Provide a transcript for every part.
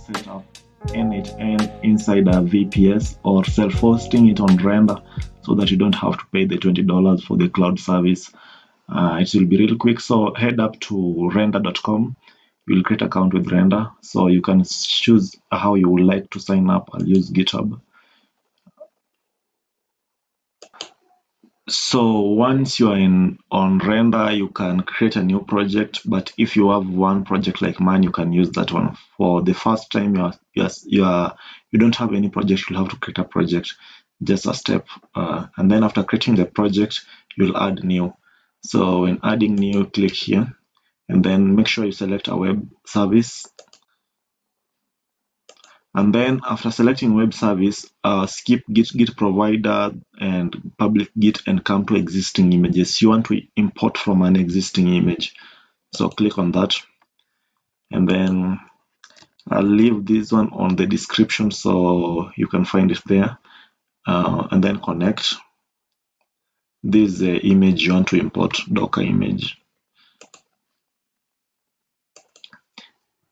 set up n8n inside a VPS or self-hosting it on Render so that you don't have to pay the $20 for the cloud service. It will be real quick. So head up to render.com. You'll create an account with Render. So you can choose how you would like to sign up. I'll use GitHub. So once you are on Render, you can create a new project. But if you have one project like mine, you can use that one. For the first time you don't have any project, you'll have to create a project, just a step. And then after creating the project, you'll add new. So when adding new, click here, and then make sure you select a web service. And then after selecting web service, skip git provider and public git and come to existing images. You want to import from an existing image. So click on that. And then I'll leave this one on the description so you can find it there. And then connect. This is the image you want to import, Docker image.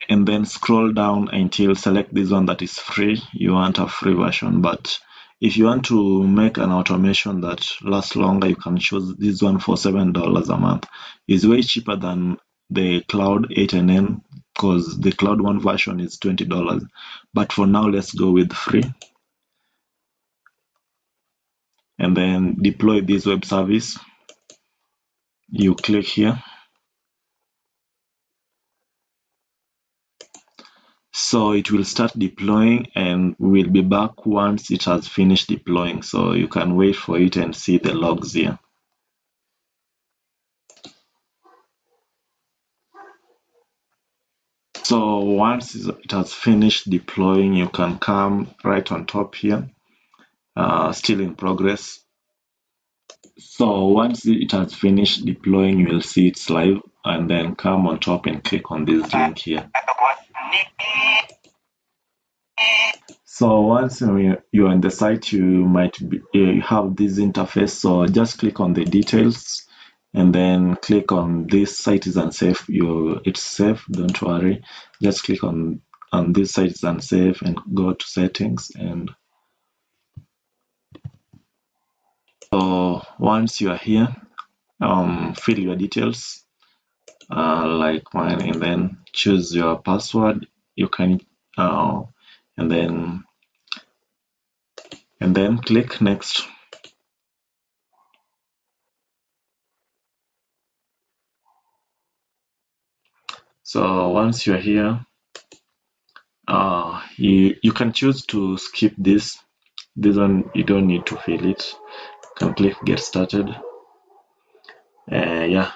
And then scroll down until select this one that is free. You want a free version, but if you want to make an automation that lasts longer, you can choose this one for $7 a month. It's way cheaper than the cloud n8n because the cloud one version is $20. But for now, let's go with free. And then deploy this web service. You click here. So it will start deploying and we'll be back once it has finished deploying. So you can wait for it and see the logs here. So once it has finished deploying, you can come right on top here, still in progress. So once it has finished deploying, you will see it's live, and then come on top and click on this link here. So once you're on the site, you might have this interface. So just click on the details and then click on this site is unsafe. It's safe, don't worry. Just click on this site is unsafe and go to settings. And so once you are here, fill your details like mine, and then choose your password. You can and then click next. So once you're here, you can choose to skip this one. You don't need to fill it. You can click get started. Yeah,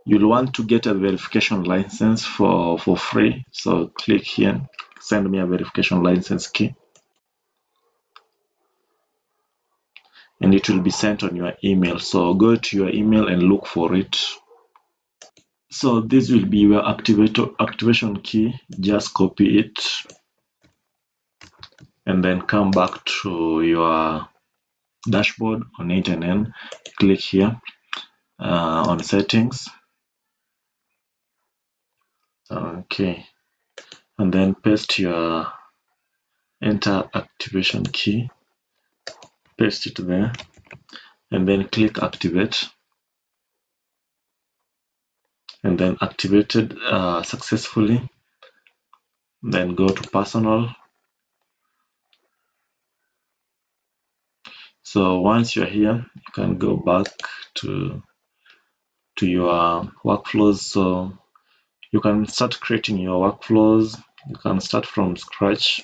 you'll want to get a verification license for free. So click here, send me a verification license key, and it will be sent on your email. So go to your email and look for it. So this will be your activation key. Just copy it and then come back to your dashboard on n8n. Click here on settings. Okay, and then paste your enter activation key, paste it there, and then click activate, and then activated successfully. Then go to personal. So once you're here, you can go back to your workflows. So you can start creating your workflows. You can start from scratch.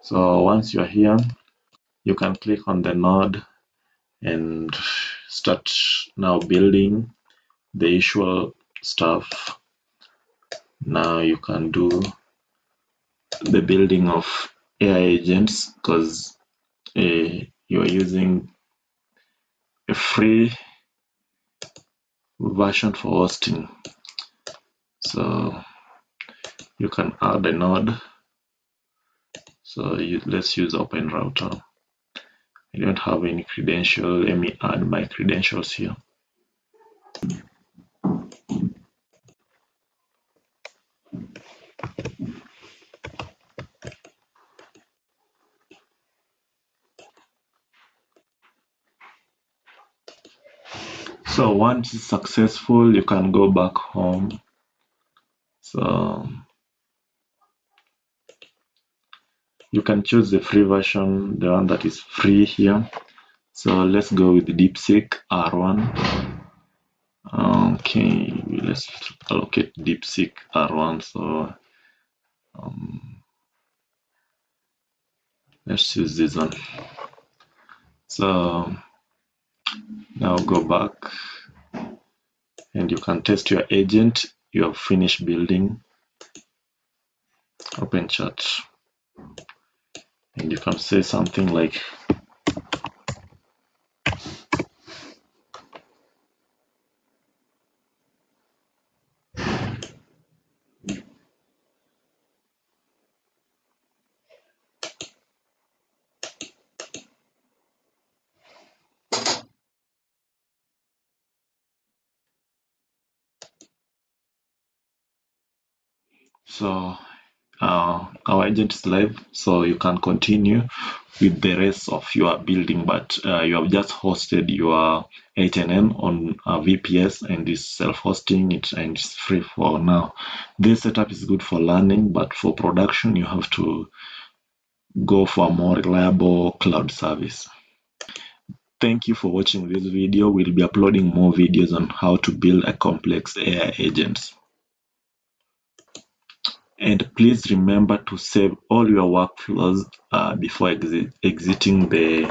So once you're here, you can click on the node and start now building the usual stuff. Now you can do the building of AI agents because you're using a free version for hosting. So you can add a node. So let's use OpenRouter. I don't have any credential. Let me add my credentials here. So once it's successful, you can go back home. So you can choose the free version, the one that is free here. So let's go with DeepSeek R1. Okay, let's allocate DeepSeek R1. So let's use this one. So now go back and you can test your agent you have finished building. Open chat and you can say something like, so our agent is live, so you can continue with the rest of your building, but you have just hosted your n8n on VPS and is self-hosting it and it's free for now. This setup is good for learning, but for production you have to go for a more reliable cloud service. Thank you for watching this video. We'll be uploading more videos on how to build a complex AI agents. And please remember to save all your workflows before exiting the